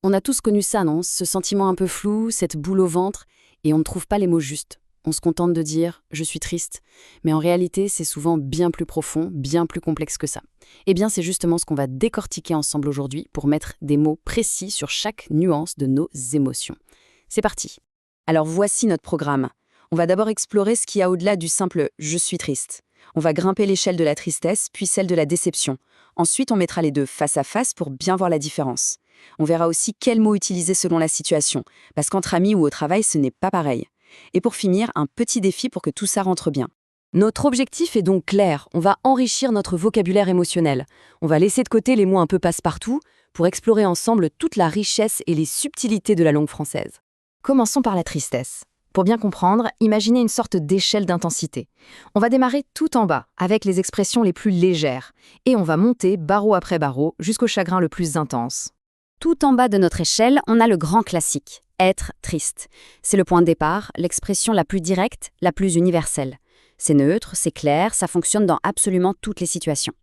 On a tous connu ça, non? Ce sentiment un peu flou, cette boule au ventre, et on ne trouve pas les mots justes. On se contente de dire « je suis triste », mais en réalité, c'est souvent bien plus profond, bien plus complexe que ça. Eh bien, c'est justement ce qu'on va décortiquer ensemble aujourd'hui pour mettre des mots précis sur chaque nuance de nos émotions. C'est parti. Alors voici notre programme. On va d'abord explorer ce qu'il y a au-delà du simple « je suis triste ». On va grimper l'échelle de la tristesse, puis celle de la déception. Ensuite, on mettra les deux face à face pour bien voir la différence. On verra aussi quels mots utiliser selon la situation, parce qu'entre amis ou au travail, ce n'est pas pareil. Et pour finir, un petit défi pour que tout ça rentre bien. Notre objectif est donc clair, on va enrichir notre vocabulaire émotionnel. On va laisser de côté les mots un peu passe-partout pour explorer ensemble toute la richesse et les subtilités de la langue française. Commençons par la tristesse. Pour bien comprendre, imaginez une sorte d'échelle d'intensité. On va démarrer tout en bas, avec les expressions les plus légères, et on va monter barreau après barreau jusqu'au chagrin le plus intense. Tout en bas de notre échelle, on a le grand classique, être triste. C'est le point de départ, l'expression la plus directe, la plus universelle. C'est neutre, c'est clair, ça fonctionne dans absolument toutes les situations.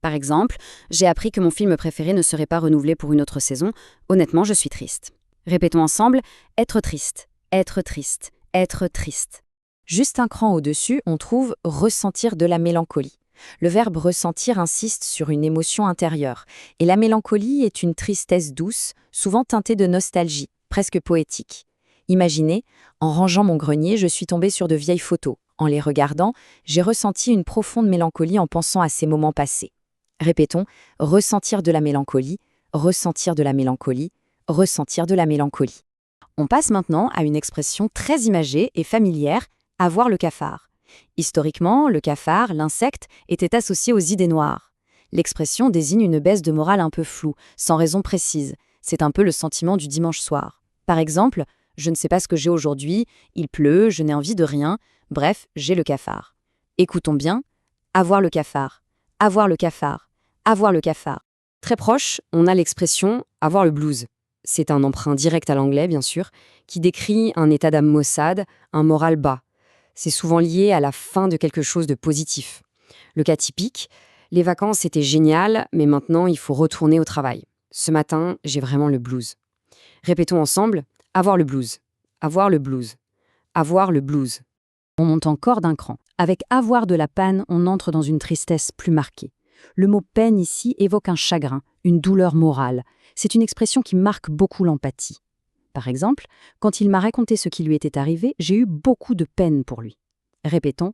Par exemple, j'ai appris que mon film préféré ne serait pas renouvelé pour une autre saison. Honnêtement, je suis triste. Répétons ensemble, être triste, être triste, être triste. Juste un cran au-dessus, on trouve ressentir de la mélancolie. Le verbe ressentir insiste sur une émotion intérieure, et la mélancolie est une tristesse douce, souvent teintée de nostalgie, presque poétique. Imaginez, en rangeant mon grenier, je suis tombée sur de vieilles photos. En les regardant, j'ai ressenti une profonde mélancolie en pensant à ces moments passés. Répétons, ressentir de la mélancolie, ressentir de la mélancolie, ressentir de la mélancolie. On passe maintenant à une expression très imagée et familière, avoir le cafard. Historiquement, le cafard, l'insecte, était associé aux idées noires. L'expression désigne une baisse de morale un peu floue, sans raison précise. C'est un peu le sentiment du dimanche soir. Par exemple, je ne sais pas ce que j'ai aujourd'hui, il pleut, je n'ai envie de rien, bref, j'ai le cafard. Écoutons bien, avoir le cafard, avoir le cafard, avoir le cafard. Très proche, on a l'expression avoir le blues. C'est un emprunt direct à l'anglais, bien sûr, qui décrit un état d'âme maussade, un moral bas. C'est souvent lié à la fin de quelque chose de positif. Le cas typique, les vacances étaient géniales, mais maintenant il faut retourner au travail. Ce matin, j'ai vraiment le blues. Répétons ensemble, avoir le blues, avoir le blues, avoir le blues. On monte encore d'un cran. Avec avoir de la peine, on entre dans une tristesse plus marquée. Le mot peine ici évoque un chagrin, une douleur morale. C'est une expression qui marque beaucoup l'empathie. Par exemple, quand il m'a raconté ce qui lui était arrivé, j'ai eu beaucoup de peine pour lui. Répétons,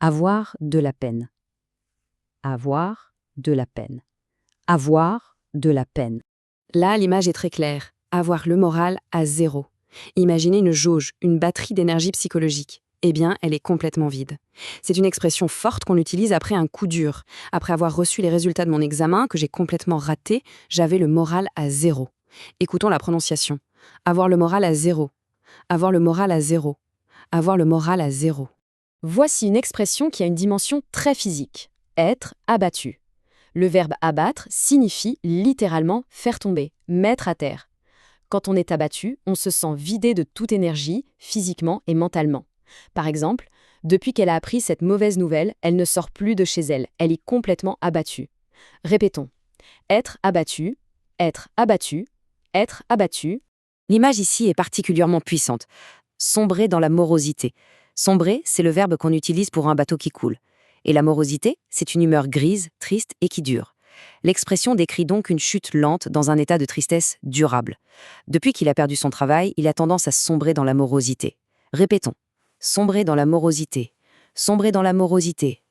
avoir de la peine. Avoir de la peine. Avoir de la peine. Là, l'image est très claire. Avoir le moral à zéro. Imaginez une jauge, une batterie d'énergie psychologique. Eh bien, elle est complètement vide. C'est une expression forte qu'on utilise après un coup dur. Après avoir reçu les résultats de mon examen, que j'ai complètement raté, j'avais le moral à zéro. Écoutons la prononciation. Avoir le moral à zéro. Avoir le moral à zéro. Avoir le moral à zéro. Voici une expression qui a une dimension très physique. Être abattu. Le verbe abattre signifie littéralement faire tomber, mettre à terre. Quand on est abattu, on se sent vidé de toute énergie, physiquement et mentalement. Par exemple, depuis qu'elle a appris cette mauvaise nouvelle, elle ne sort plus de chez elle, elle est complètement abattue. Répétons. Être abattu, être abattu, être abattu. L'image ici est particulièrement puissante. Sombrer dans la morosité. Sombrer, c'est le verbe qu'on utilise pour un bateau qui coule. Et la morosité, c'est une humeur grise, triste et qui dure. L'expression décrit donc une chute lente dans un état de tristesse durable. Depuis qu'il a perdu son travail, il a tendance à sombrer dans la morosité. Répétons. Sombrer dans la morosité. Sombrer dans la morosité.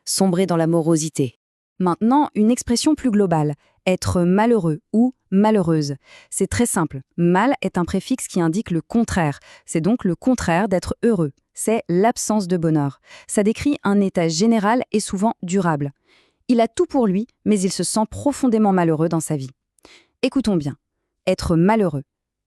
Sombrer dans la morosité. Maintenant, une expression plus globale. Être malheureux ou malheureuse. C'est très simple. Mal est un préfixe qui indique le contraire. C'est donc le contraire d'être heureux. C'est l'absence de bonheur. Ça décrit un état général et souvent durable. Il a tout pour lui, mais il se sent profondément malheureux dans sa vie. Écoutons bien. Être malheureux.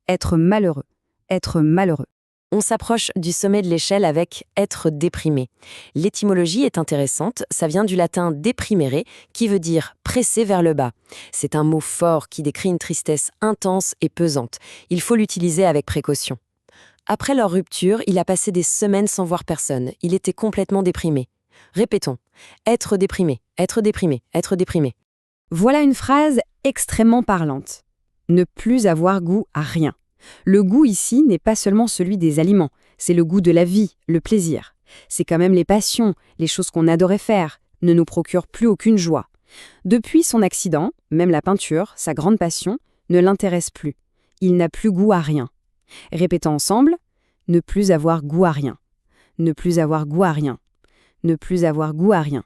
Être malheureux. Être malheureux. On s'approche du sommet de l'échelle avec « être déprimé ». L'étymologie est intéressante, ça vient du latin « deprimere » qui veut dire « presser vers le bas ». C'est un mot fort qui décrit une tristesse intense et pesante. Il faut l'utiliser avec précaution. Après leur rupture, il a passé des semaines sans voir personne. Il était complètement déprimé. Répétons « être déprimé, être déprimé, être déprimé ». Voilà une phrase extrêmement parlante. Ne plus avoir goût à rien. Le goût ici n'est pas seulement celui des aliments, c'est le goût de la vie, le plaisir. C'est quand même les passions, les choses qu'on adorait faire, ne nous procurent plus aucune joie. Depuis son accident, même la peinture, sa grande passion, ne l'intéresse plus. Il n'a plus goût à rien. Répétons ensemble, ne plus avoir goût à rien. Ne plus avoir goût à rien. Ne plus avoir goût à rien.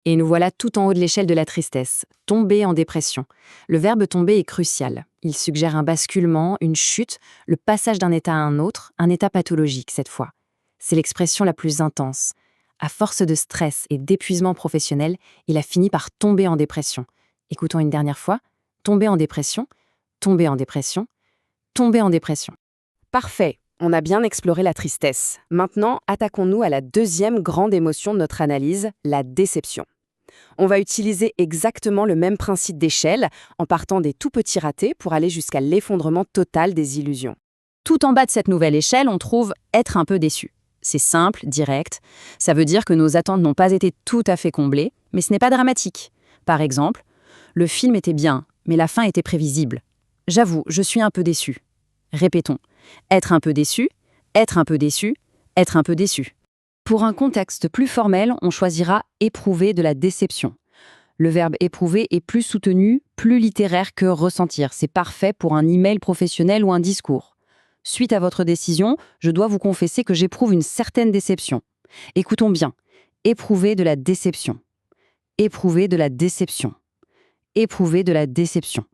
Et nous voilà tout en haut de l'échelle de la tristesse, tomber en dépression. Le verbe tomber est crucial. Il suggère un basculement, une chute, le passage d'un état à un autre, un état pathologique cette fois. C'est l'expression la plus intense. À force de stress et d'épuisement professionnel, il a fini par tomber en dépression. Écoutons une dernière fois. Tomber en dépression, tomber en dépression, tomber en dépression. Parfait, on a bien exploré la tristesse. Maintenant, attaquons-nous à la deuxième grande émotion de notre analyse, la déception. On va utiliser exactement le même principe d'échelle, en partant des tout petits ratés pour aller jusqu'à l'effondrement total des illusions. Tout en bas de cette nouvelle échelle, on trouve être un peu déçu. C'est simple, direct. Ça veut dire que nos attentes n'ont pas été tout à fait comblées, mais ce n'est pas dramatique. Par exemple, le film était bien, mais la fin était prévisible. J'avoue, je suis un peu déçu. Répétons. Être un peu déçu, être un peu déçu, être un peu déçu. Pour un contexte plus formel, on choisira éprouver de la déception. Le verbe éprouver est plus soutenu, plus littéraire que ressentir. C'est parfait pour un email professionnel ou un discours. Suite à votre décision, je dois vous confesser que j'éprouve une certaine déception. Écoutons bien. Éprouver de la déception. Éprouver de la déception. Éprouver de la déception.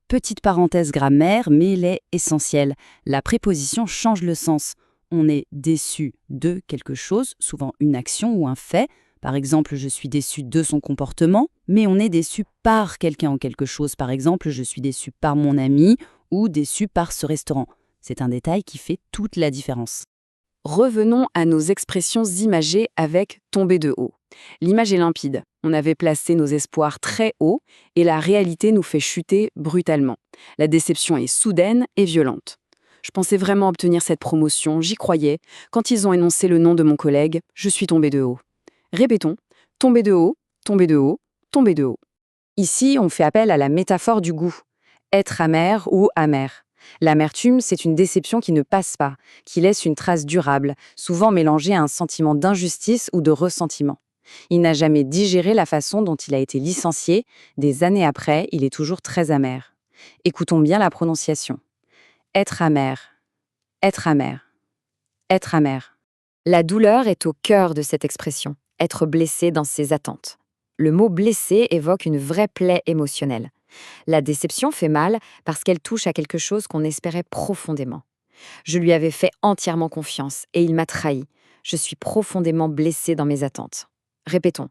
Petite parenthèse grammaire, mais elle est essentielle. La préposition change le sens. On est déçu de quelque chose, souvent une action ou un fait. Par exemple, je suis déçu de son comportement, mais on est déçu par quelqu'un ou quelque chose. Par exemple, je suis déçu par mon ami ou déçu par ce restaurant. C'est un détail qui fait toute la différence. Revenons à nos expressions imagées avec tomber de haut. L'image est limpide. On avait placé nos espoirs très haut et la réalité nous fait chuter brutalement. La déception est soudaine et violente. Je pensais vraiment obtenir cette promotion, j'y croyais. Quand ils ont énoncé le nom de mon collègue, je suis tombée de haut. Répétons, tomber de haut, tomber de haut, tomber de haut. Ici, on fait appel à la métaphore du goût. Être amer ou amer. L'amertume, c'est une déception qui ne passe pas, qui laisse une trace durable, souvent mélangée à un sentiment d'injustice ou de ressentiment. Il n'a jamais digéré la façon dont il a été licencié. Des années après, il est toujours très amer. Écoutons bien la prononciation. Être amer, être amer, être amer. La douleur est au cœur de cette expression, être blessé dans ses attentes. Le mot blessé évoque une vraie plaie émotionnelle. La déception fait mal parce qu'elle touche à quelque chose qu'on espérait profondément. Je lui avais fait entièrement confiance et il m'a trahi. Je suis profondément blessé dans mes attentes. Répétons.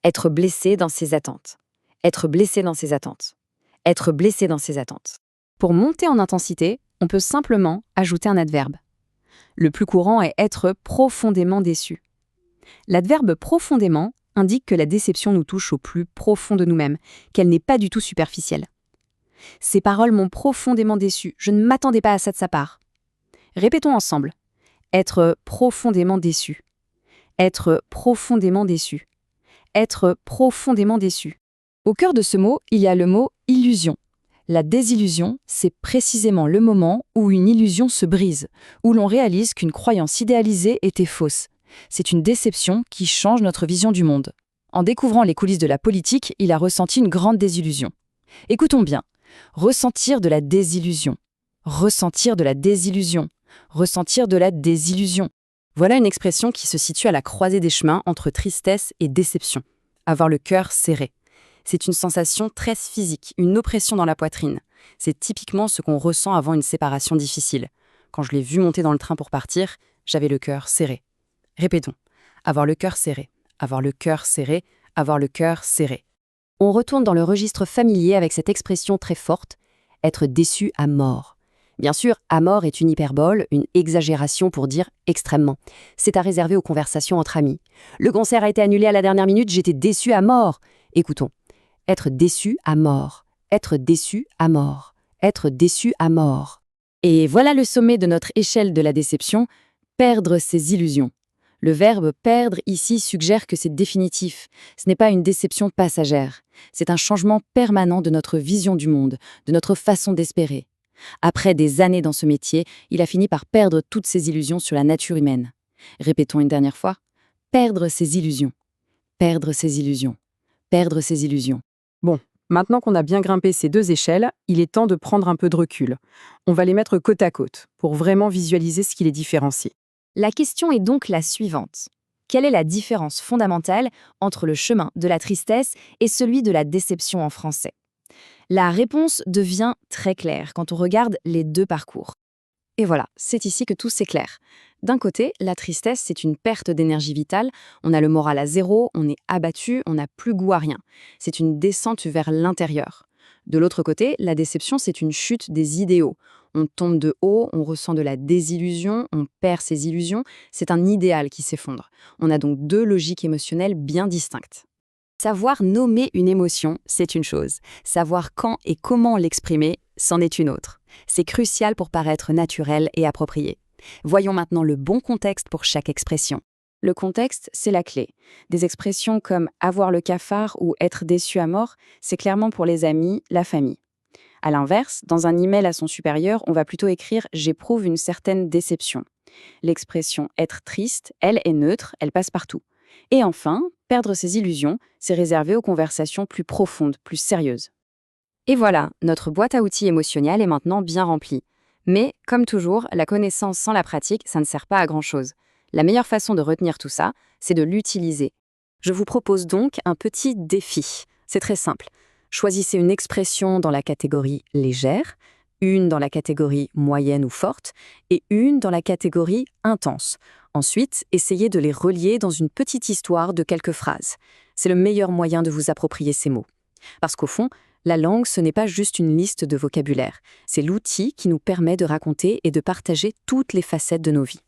Être blessé dans ses attentes. Être blessé dans ses attentes. Être blessé dans ses attentes. Pour monter en intensité, on peut simplement ajouter un adverbe. Le plus courant est être profondément déçu. L'adverbe profondément indique que la déception nous touche au plus profond de nous-mêmes, qu'elle n'est pas du tout superficielle. Ces paroles m'ont profondément déçu, je ne m'attendais pas à ça de sa part. Répétons ensemble. Être profondément déçu. Être profondément déçu. Être profondément déçu. Au cœur de ce mot, il y a le mot illusion. La désillusion, c'est précisément le moment où une illusion se brise, où l'on réalise qu'une croyance idéalisée était fausse. C'est une déception qui change notre vision du monde. En découvrant les coulisses de la politique, il a ressenti une grande désillusion. Écoutons bien. Ressentir de la désillusion. Ressentir de la désillusion. Ressentir de la désillusion. Voilà une expression qui se situe à la croisée des chemins entre tristesse et déception. Avoir le cœur serré. C'est une sensation très physique, une oppression dans la poitrine. C'est typiquement ce qu'on ressent avant une séparation difficile. Quand je l'ai vu monter dans le train pour partir, j'avais le cœur serré. Répétons. Avoir le cœur serré. Avoir le cœur serré. Avoir le cœur serré. On retourne dans le registre familier avec cette expression très forte, être déçu à mort. Bien sûr, à mort est une hyperbole, une exagération pour dire extrêmement. C'est à réserver aux conversations entre amis. Le concert a été annulé à la dernière minute, j'étais déçu à mort. Écoutons. Être déçu à mort. Être déçu à mort. Être déçu à mort. Et voilà le sommet de notre échelle de la déception, perdre ses illusions. Le verbe perdre ici suggère que c'est définitif. Ce n'est pas une déception passagère. C'est un changement permanent de notre vision du monde, de notre façon d'espérer. Après des années dans ce métier, il a fini par perdre toutes ses illusions sur la nature humaine. Répétons une dernière fois. Perdre ses illusions. Perdre ses illusions. Perdre ses illusions. Bon, maintenant qu'on a bien grimpé ces 2 échelles, il est temps de prendre un peu de recul. On va les mettre côte à côte pour vraiment visualiser ce qui les différencie. La question est donc la suivante. Quelle est la différence fondamentale entre le chemin de la tristesse et celui de la déception en français? La réponse devient très claire quand on regarde les 2 parcours. Et voilà, c'est ici que tout s'éclaire. D'un côté, la tristesse, c'est une perte d'énergie vitale, on a le moral à zéro, on est abattu, on n'a plus goût à rien. C'est une descente vers l'intérieur. De l'autre côté, la déception, c'est une chute des idéaux. On tombe de haut, on ressent de la désillusion, on perd ses illusions, c'est un idéal qui s'effondre. On a donc 2 logiques émotionnelles bien distinctes. Savoir nommer une émotion, c'est une chose. Savoir quand et comment l'exprimer, c'en est une autre. C'est crucial pour paraître naturel et approprié. Voyons maintenant le bon contexte pour chaque expression. Le contexte, c'est la clé. Des expressions comme « avoir le cafard » ou « être déçu à mort », c'est clairement pour les amis, la famille. À l'inverse, dans un email à son supérieur, on va plutôt écrire « j'éprouve une certaine déception ». L'expression « être triste », elle est neutre, elle passe partout. Et enfin, perdre ses illusions, c'est réservé aux conversations plus profondes, plus sérieuses. Et voilà, notre boîte à outils émotionnelle est maintenant bien remplie. Mais, comme toujours, la connaissance sans la pratique, ça ne sert pas à grand-chose. La meilleure façon de retenir tout ça, c'est de l'utiliser. Je vous propose donc un petit défi. C'est très simple. Choisissez une expression dans la catégorie légère, une dans la catégorie moyenne ou forte, et une dans la catégorie intense. Ensuite, essayez de les relier dans une petite histoire de quelques phrases. C'est le meilleur moyen de vous approprier ces mots. Parce qu'au fond, la langue, ce n'est pas juste une liste de vocabulaire. C'est l'outil qui nous permet de raconter et de partager toutes les facettes de nos vies.